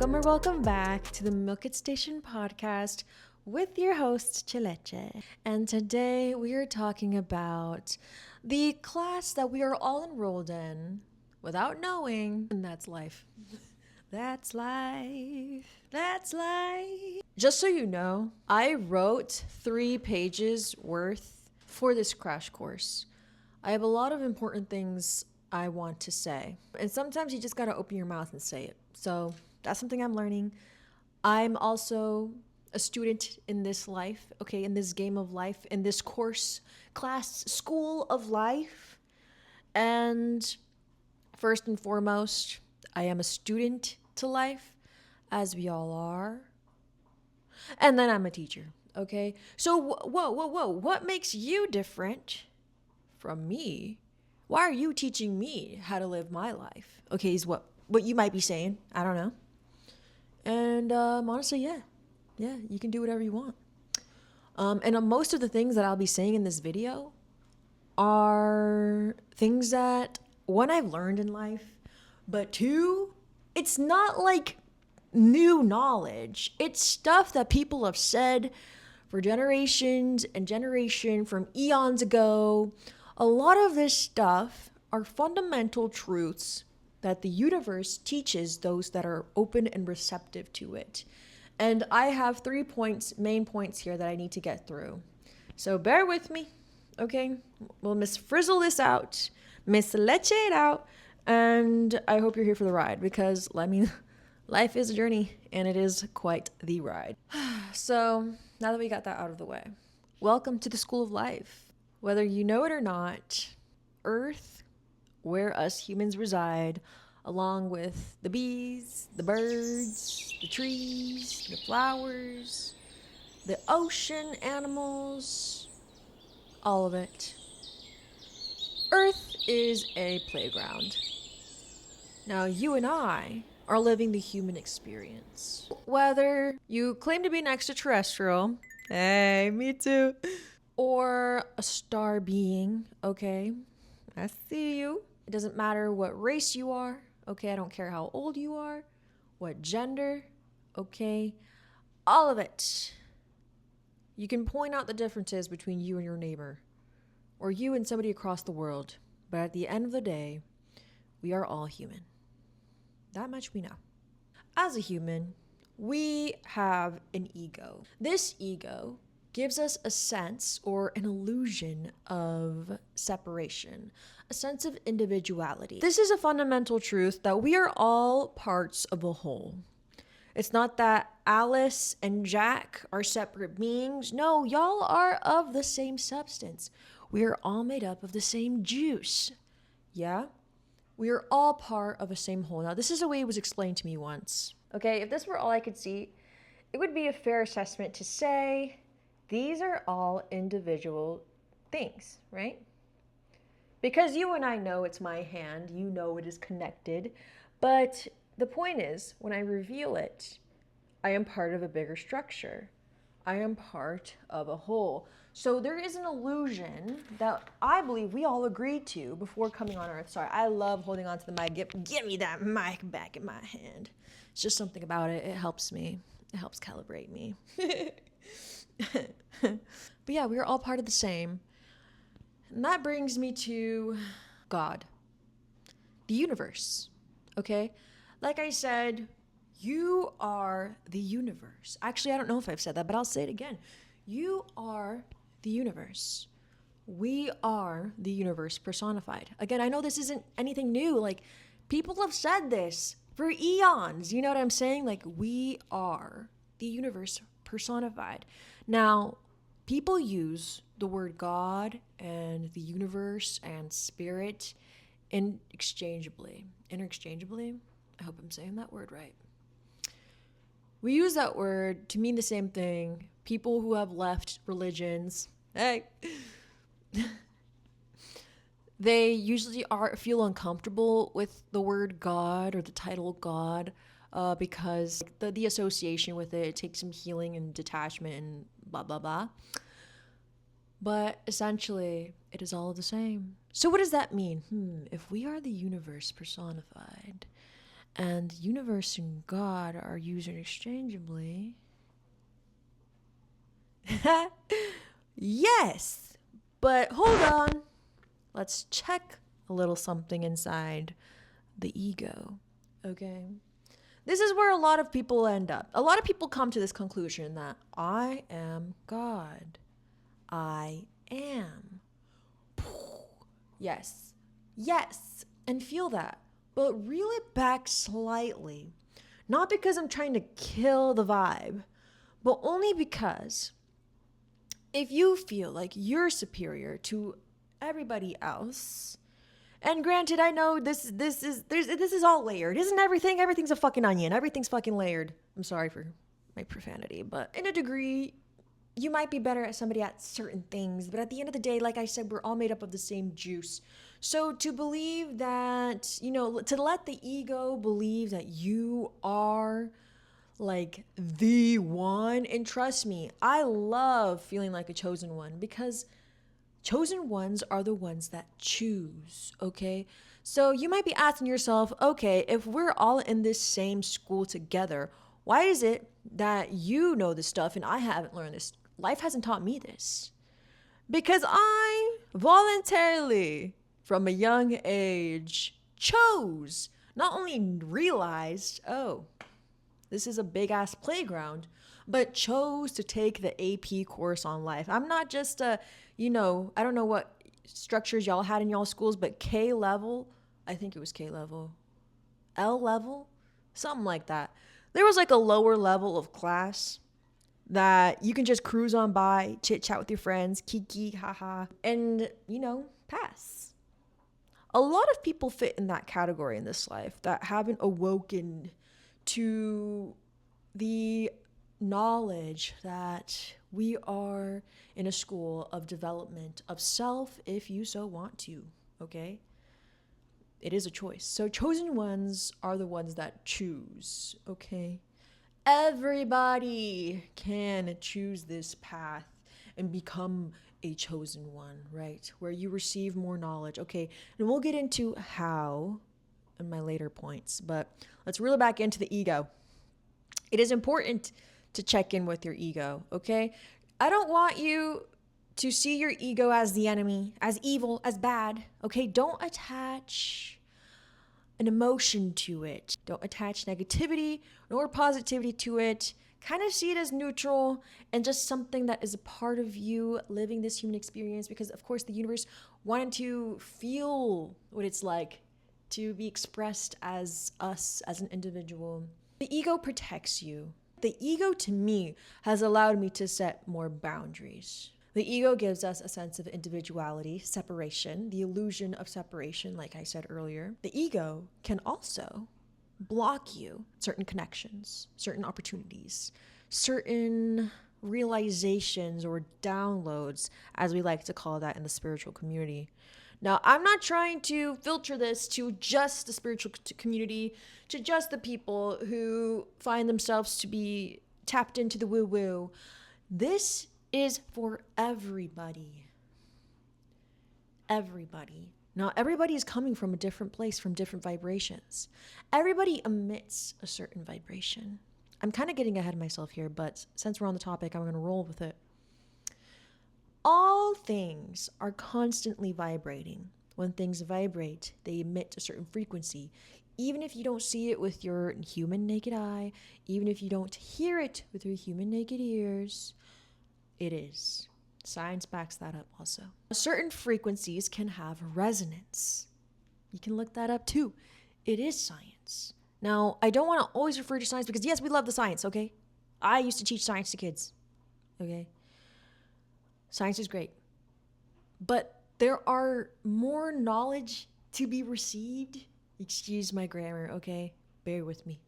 Welcome back to the Milk It Station podcast with your host, Cheleche. And today we are talking about the class that we are all enrolled in without knowing, and that's life. That's life. That's life. Just so you know, I wrote 3 pages worth for this crash course. I have a lot of important things I want to say. And sometimes you just gotta open your mouth and say it. So that's something I'm learning. I'm also a student in this life, okay, in this game of life, in this class, school of life. And first and foremost, I am a student to life, as we all are. And then I'm a teacher, okay? So, whoa. What makes you different from me? Why are you teaching me how to live my life? Okay, is what you might be saying. I don't know. And honestly, yeah, you can do whatever you want. And most of the things that I'll be saying in this video are things that, one, I've learned in life, but two, it's not like new knowledge. It's stuff that people have said for generations and generation from eons ago. A lot of this stuff are fundamental truths that the universe teaches those that are open and receptive to it. And I have 3 main points here that I need to get through. So bear with me, okay? We'll Miss Frizzle this out, Miss Leche it out, and I hope you're here for the ride because, life is a journey and it is quite the ride. So now that we got that out of the way, welcome to the School of Life. Whether you know it or not, Earth, where us humans reside, along with the bees, the birds, the trees, the flowers, the ocean animals, all of it. Earth is a playground. Now, you and I are living the human experience. Whether you claim to be an extraterrestrial, hey, me too, or a star being, okay, I see you. It doesn't matter what race you are, okay? I don't care how old you are, what gender, okay? All of it. You can point out the differences between you and your neighbor, or you and somebody across the world, but at the end of the day, we are all human. That much we know. As a human, we have an ego. This ego gives us a sense or an illusion of separation, a sense of individuality. This is a fundamental truth that we are all parts of a whole. It's not that Alice and Jack are separate beings. No, y'all are of the same substance. We are all made up of the same juice. Yeah? We are all part of a same whole. Now, this is the way it was explained to me once. Okay, if this were all I could see, it would be a fair assessment to say these are all individual things, right? Because you and I know it's my hand, you know it is connected, but the point is, when I reveal it, I am part of a bigger structure. I am part of a whole. So there is an illusion that I believe we all agreed to before coming on Earth. Sorry, I love holding on to the mic. Give me that mic back in my hand. It's just something about it. It helps me. It helps calibrate me. But yeah, we are all part of the same. And that brings me to God, the universe, okay? Like I said, you are the universe. Actually, I don't know if I've said that, but I'll say it again. You are the universe. We are the universe personified. Again, I know this isn't anything new. Like, people have said this for eons. You know what I'm saying? Like, we are the universe personified. Now, people use the word God and the universe and spirit interchangeably. I hope I'm saying that word right. We use that word to mean the same thing. People who have left religions, hey, they usually feel uncomfortable with the word God or the title God because the association with it takes some healing and detachment and blah, blah, blah. But essentially, it is all the same. So what does that mean? If we are the universe personified, And universe and God are used interchangeably. Yes, but hold on. Let's check a little something inside the ego. Okay. This is where a lot of people end up. A lot of people come to this conclusion that I am God. I am. Yes. Yes. And feel that. But reel it back slightly. Not because I'm trying to kill the vibe, but only because if you feel like you're superior to everybody else, and granted, I know this is all layered. Isn't everything? Everything's a fucking onion. Everything's fucking layered. I'm sorry for my profanity, but in a degree, you might be better at somebody at certain things, but at the end of the day, like I said, we're all made up of the same juice. So to believe that, to let the ego believe that you are like the one, and trust me, I love feeling like a chosen one because chosen ones are the ones that choose, okay? So you might be asking yourself, okay, if we're all in this same school together, why is it that you know this stuff and I haven't learned this? Life hasn't taught me this. Because I voluntarily, from a young age, chose, not only realized, oh, this is a big ass playground, but chose to take the AP course on life. I'm not just I don't know what structures y'all had in y'all schools, but K level, I think it was K level, L level, something like that. There was like a lower level of class that you can just cruise on by, chit chat with your friends, kiki, haha, and, pass. A lot of people fit in that category in this life that haven't awoken to the knowledge that we are in a school of development of self if you so want to, okay? It is a choice. So chosen ones are the ones that choose, okay? Everybody can choose this path and become a chosen one, right? Where you receive more knowledge. Okay, and we'll get into how in my later points, but let's reel it back into the ego. It is important to check in with your ego, okay? I don't want you to see your ego as the enemy, as evil, as bad, okay? Don't attach an emotion to it. Don't attach negativity nor positivity to it. Kind of see it as neutral and just something that is a part of you living this human experience, because of course the universe wanted to feel what it's like to be expressed as us, as an individual. The ego protects you. The ego to me has allowed me to set more boundaries. The ego gives us a sense of individuality, separation, the illusion of separation, like I said earlier. The ego can also block you certain connections, certain opportunities, certain realizations or downloads, as we like to call that in the spiritual community. Now, I'm not trying to filter this to just the spiritual community, to just the people who find themselves to be tapped into the woo-woo. This is for everybody. Everybody. Now, everybody is coming from a different place, from different vibrations. Everybody emits a certain vibration. I'm kind of getting ahead of myself here, but since we're on the topic, I'm going to roll with it. All things are constantly vibrating. When things vibrate, they emit a certain frequency. Even if you don't see it with your human naked eye, even if you don't hear it with your human naked ears, it is. Science backs that up also. Certain frequencies can have resonance. You can look that up too. It is science. Now, I don't want to always refer to science because yes, we love the science, okay? I used to teach science to kids, okay? Science is great. But there are more knowledge to be received. Excuse my grammar, okay? Bear with me.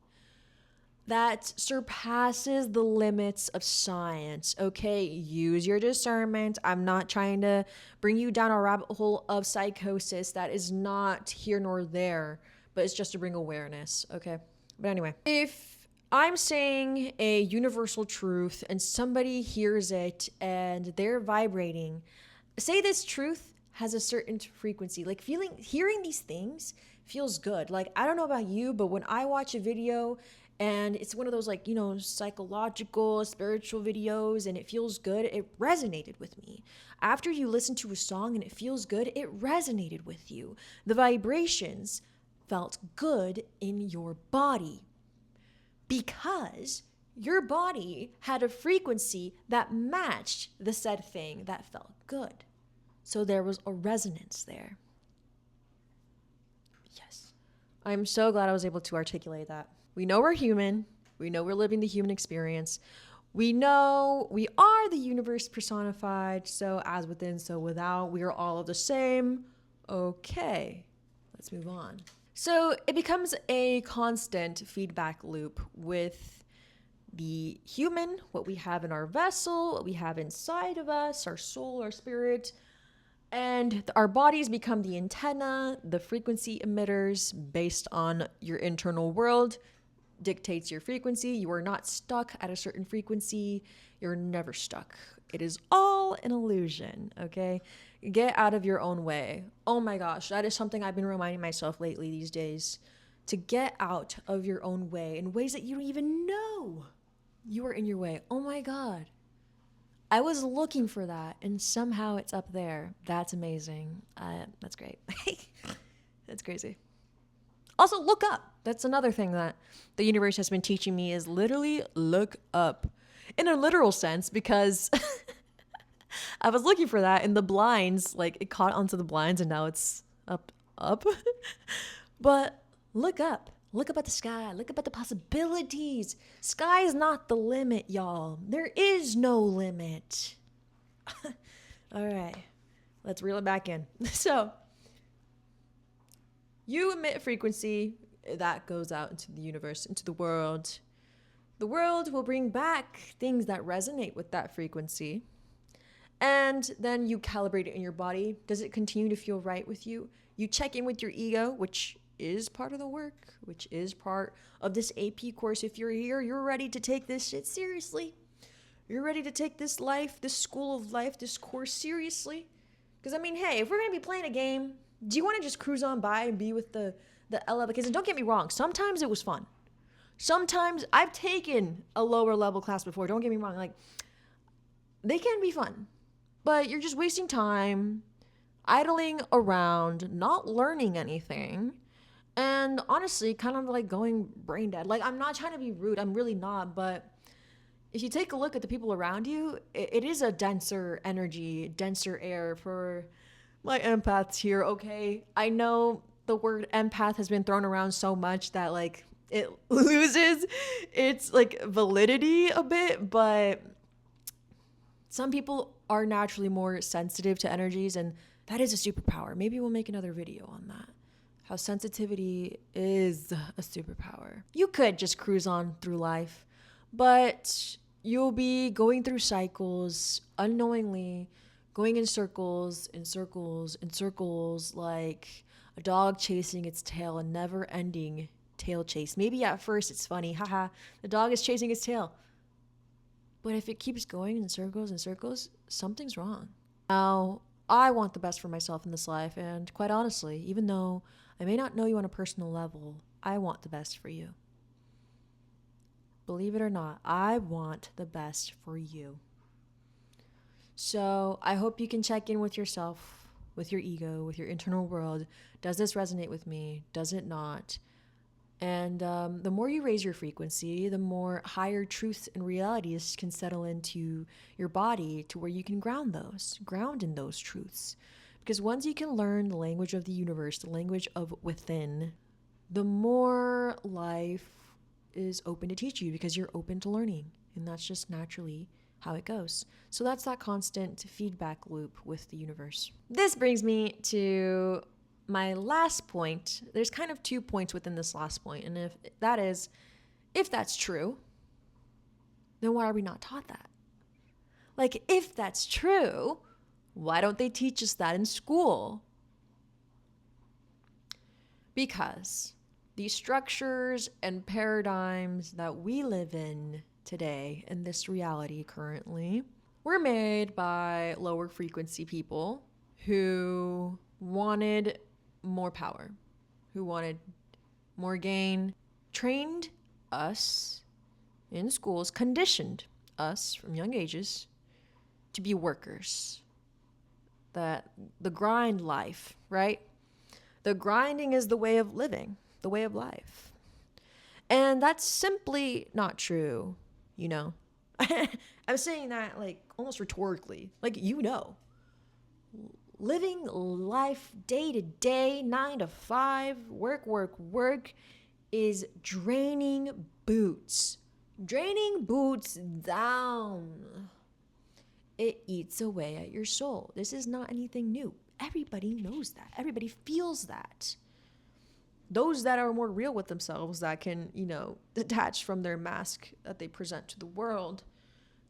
That surpasses the limits of science, okay? Use your discernment. I'm not trying to bring you down a rabbit hole of psychosis. That is not here nor there, but it's just to bring awareness, okay? But anyway, if I'm saying a universal truth and somebody hears it and they're vibrating, say this truth has a certain frequency. Like hearing these things feels good. Like, I don't know about you, but when I watch a video and it's one of those, like, psychological, spiritual videos and it feels good, it resonated with me. After you listen to a song and it feels good, it resonated with you. The vibrations felt good in your body because your body had a frequency that matched the said thing that felt good. So there was a resonance there. Yes. I'm so glad I was able to articulate that. We know we're human. We know we're living the human experience. We know we are the universe personified. So as within, so without. We are all of the same. Okay, let's move on. So it becomes a constant feedback loop with the human, what we have in our vessel, what we have inside of us, our soul, our spirit. And our bodies become the antenna, the frequency emitters based on your internal world dictates your frequency. You are not stuck at a certain frequency. You're never stuck. It is all an illusion, okay? Get out of your own way. Oh my gosh, that is something I've been reminding myself lately these days. To get out of your own way in ways that you don't even know you are in your way. Oh my God. I was looking for that and somehow it's up there. That's amazing. That's great. That's crazy. Also, look up. That's another thing that the universe has been teaching me is literally look up in a literal sense, because I was looking for that in the blinds, like it caught onto the blinds and now it's up. But look up. Look up at the sky. Look up at the possibilities. Sky is not the limit, y'all. There is no limit. All right. Let's reel it back in. So, you emit frequency that goes out into the universe, into the world. The world will bring back things that resonate with that frequency. And then you calibrate it in your body. Does it continue to feel right with you? You check in with your ego, which is part of the work, which is part of this AP course. If you're here, you're ready to take this shit seriously. You're ready to take this life, this school of life, this course seriously. Because, I mean, hey, if we're going to be playing a game, do you want to just cruise on by and be with the L level kids? And don't get me wrong, sometimes it was fun. Sometimes I've taken a lower level class before. Don't get me wrong. Like, they can be fun. But you're just wasting time, idling around, not learning anything. And honestly, kind of like going brain dead. Like, I'm not trying to be rude. I'm really not. But if you take a look at the people around you, it is a denser energy, denser air for my empaths here, okay? I know the word empath has been thrown around so much that, like, it loses its, like, validity a bit. But some people are naturally more sensitive to energies, and that is a superpower. Maybe we'll make another video on that. How sensitivity is a superpower. You could just cruise on through life, but you'll be going through cycles unknowingly, going in circles, like a dog chasing its tail, a never-ending tail chase. Maybe at first it's funny, haha, the dog is chasing its tail. But if it keeps going in circles, something's wrong. Now, I want the best for myself in this life, and quite honestly, even though I may not know you on a personal level, I want the best for you. Believe it or not, I want the best for you. So I hope you can check in with yourself, with your ego, with your internal world. Does this resonate with me? Does it not? And the more you raise your frequency, the more higher truths and realities can settle into your body to where you can ground in those truths. Because once you can learn the language of the universe, the language of within, the more life is open to teach you because you're open to learning. And that's just naturally how it goes. So that's that constant feedback loop with the universe. This brings me to my last point. There's kind of 2 points within this last point. And if that's true, then why are we not taught that? Like, if that's true, why don't they teach us that in school? Because these structures and paradigms that we live in today, in this reality currently, were made by lower frequency people who wanted more power, who wanted more gain, trained us in schools, conditioned us from young ages to be workers. That the grind life, right? The grinding is the way of living, the way of life. And that's simply not true, you know. I'm saying that like almost rhetorically, like living life day to day, 9 to 5, work is draining boots. Draining boots down. It eats away at your soul. This is not anything new. Everybody knows that. Everybody feels that. Those that are more real with themselves, that can, detach from their mask that they present to the world,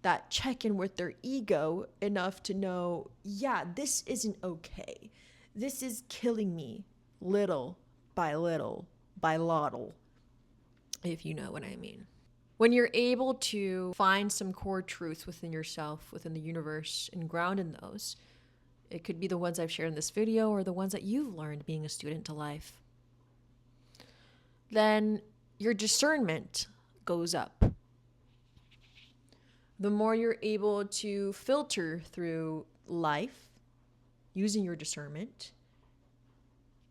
that check in with their ego enough to know, yeah, this isn't okay. This is killing me little by little by lottle, if you know what I mean. When you're able to find some core truths within yourself, within the universe, and ground in those, it could be the ones I've shared in this video or the ones that you've learned being a student to life, then your discernment goes up. The more you're able to filter through life using your discernment,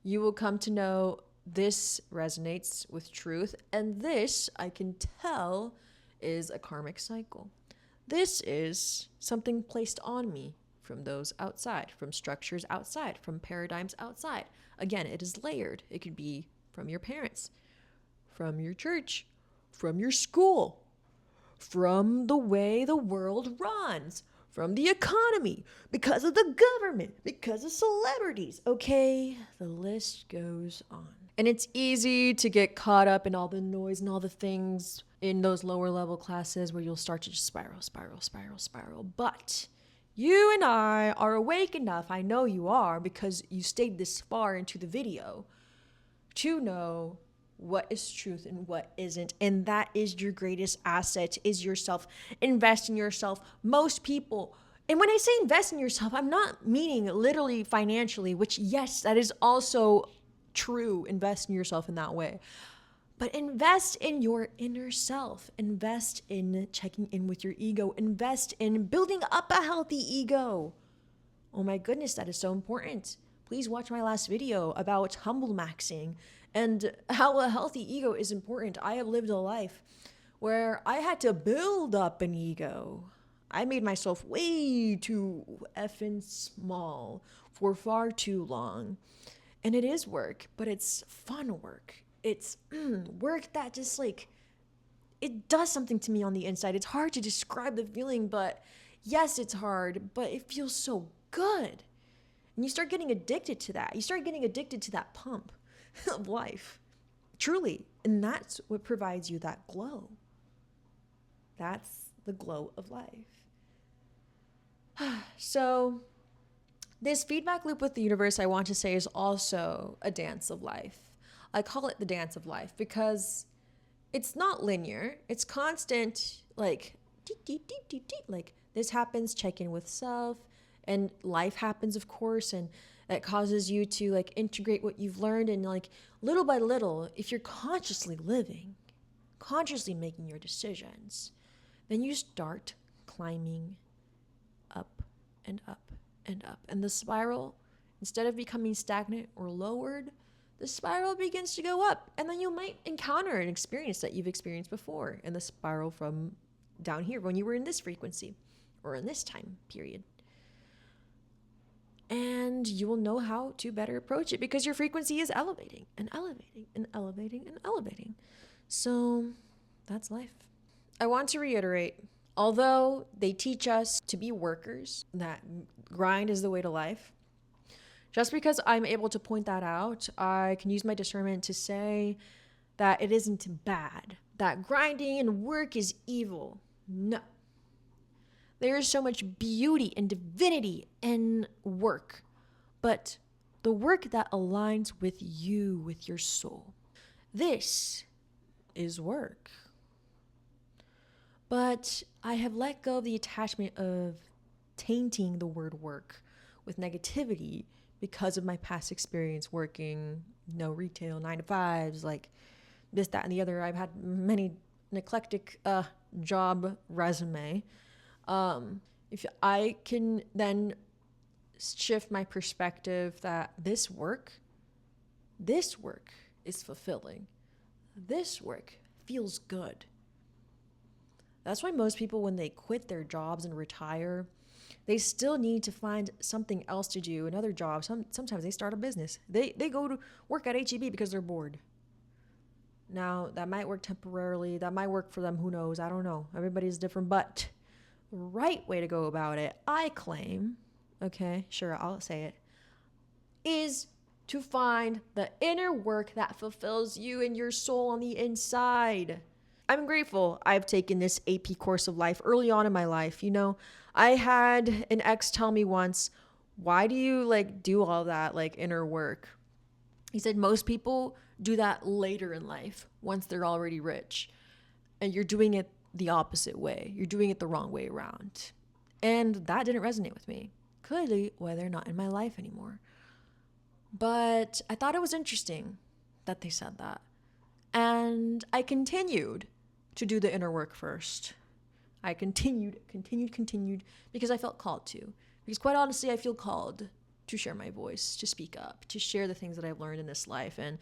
you will come to know this resonates with truth, and this, I can tell, is a karmic cycle. This is something placed on me from those outside, from structures outside, from paradigms outside. Again, it is layered. It could be from your parents, from your church, from your school, from the way the world runs, from the economy, because of the government, because of celebrities. Okay, the list goes on. And it's easy to get caught up in all the noise and all the things in those lower level classes where you'll start to just spiral. But you and I are awake enough, I know you are because you stayed this far into the video, to know what is truth and what isn't. And that is your greatest asset, is yourself. Invest in yourself. Most people, and when I say invest in yourself, I'm not meaning literally financially, which yes, that is also true. Invest in yourself in that way. But invest in your inner self. Invest in checking in with your ego. Invest in building up a healthy ego. Oh my goodness, that is so important. Please watch my last video about humble maxing and how a healthy ego is important. I have lived a life where I had to build up an ego. I made myself way too effing small for far too long. And it is work, but it's fun work. It's work that just it does something to me on the inside. It's hard to describe the feeling, but yes, it's hard, but it feels so good. And you start getting addicted to that. You start getting addicted to that pump of life. Truly. And that's what provides you that glow. That's the glow of life. So this feedback loop with the universe, I want to say, is also a dance of life. I call it the dance of life because it's not linear. It's constant, like this happens, check in with self, and life happens, of course, and it causes you to integrate what you've learned, and little by little, if you're consciously living, consciously making your decisions, then you start climbing up and up and up. And the spiral, instead of becoming stagnant or lowered, the spiral begins to go up. And then you might encounter an experience that you've experienced before in the spiral from down here when you were in this frequency or in this time period. And you will know how to better approach it because your frequency is elevating and elevating and elevating and elevating. So that's life. I want to reiterate, although they teach us to be workers, that grind is the way to life, just because I'm able to point that out, I can use my discernment to say that it isn't bad, that grinding and work is evil. No. There is so much beauty and divinity in work, but the work that aligns with you, with your soul. This is work. But I have let go of the attachment of tainting the word work with negativity because of my past experience working, retail, 9 to 5s, like this, that, and the other. I've had many an eclectic job resume. If I can then shift my perspective that this work is fulfilling. This work feels good. That's why most people, when they quit their jobs and retire, they still need to find something else to do, another job. Sometimes they start a business. They go to work at HEB because they're bored. Now, that might work temporarily. That might work for them. Who knows? I don't know. Everybody's different. But the right way to go about it, I claim, okay, sure, I'll say it, is to find the inner work that fulfills you and your soul on the inside. I'm grateful I've taken this AP course of life early on in my life. I had an ex tell me once, why do you do all that inner work? He said most people do that later in life once they're already rich. And you're doing it the opposite way. You're doing it the wrong way around. And that didn't resonate with me. Clearly, why they're not in my life anymore. But I thought it was interesting that they said that. And I continued to do the inner work first. I continued because I felt called to. Because quite honestly, I feel called to share my voice, to speak up, to share the things that I've learned in this life, and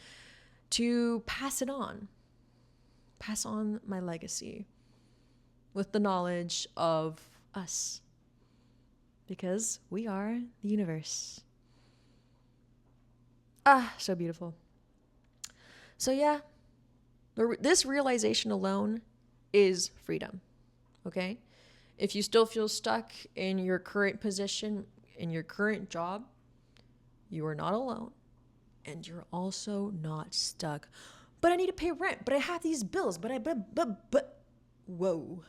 to pass it on. Pass on my legacy with the knowledge of us. Because we are the universe. So beautiful. So yeah, this realization alone is freedom, okay? If you still feel stuck in your current position, in your current job, you are not alone, and you're also not stuck. But I need to pay rent, but I have these bills, but, whoa.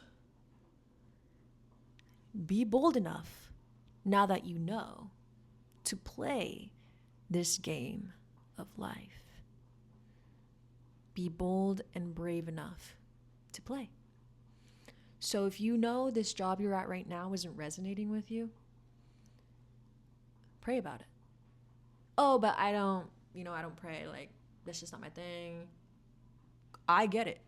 Be bold enough, now that you know, to play this game of life. Be bold and brave enough to play. So if you know this job you're at right now isn't resonating with you, pray about it. Oh, but I don't pray. That's just not my thing. I get it.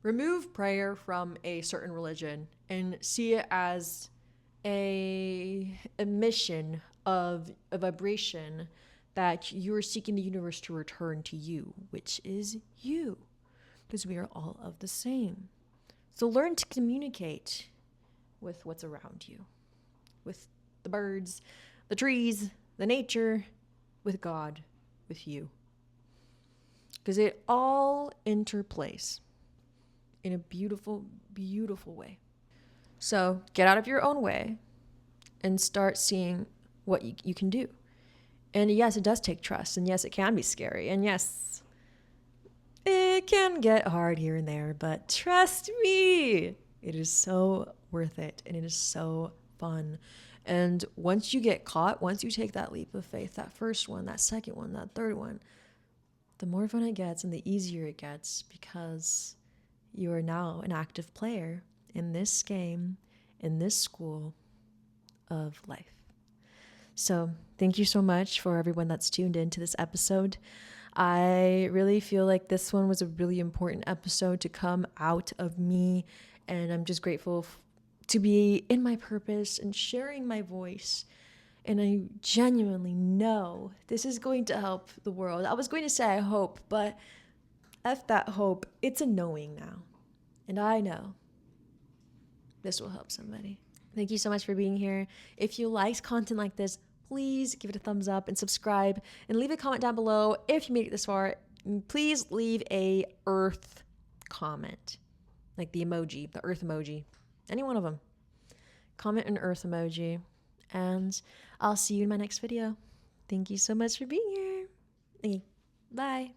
Remove prayer from a certain religion and see it as a mission of a vibration that you're seeking the universe to return to you, which is you, because we are all of the same. So learn to communicate with what's around you, with the birds, the trees, the nature, with God, with you. Because it all interplays in a beautiful, beautiful way. So get out of your own way and start seeing what you can do. And yes, it does take trust. And yes, it can be scary. And yes, it can get hard here and there. But trust me, it is so worth it. And it is so fun. And once you get caught, once you take that leap of faith, that first one, that second one, that third one, the more fun it gets and the easier it gets, because you are now an active player in this game, in this school of life. So thank you so much for everyone that's tuned into this episode. I really feel like this one was a really important episode to come out of me, and I'm just grateful to be in my purpose and sharing my voice. And I genuinely know this is going to help the world. I was going to say I hope, but F that hope. It's a knowing now. And I know this will help somebody. Thank you so much for being here. If you liked content like this, please give it a thumbs up and subscribe and leave a comment down below. If you made it this far, please leave a earth comment, like the emoji, the earth emoji, any one of them. Comment an earth emoji, and I'll see you in my next video. Thank you so much for being here. Okay, bye.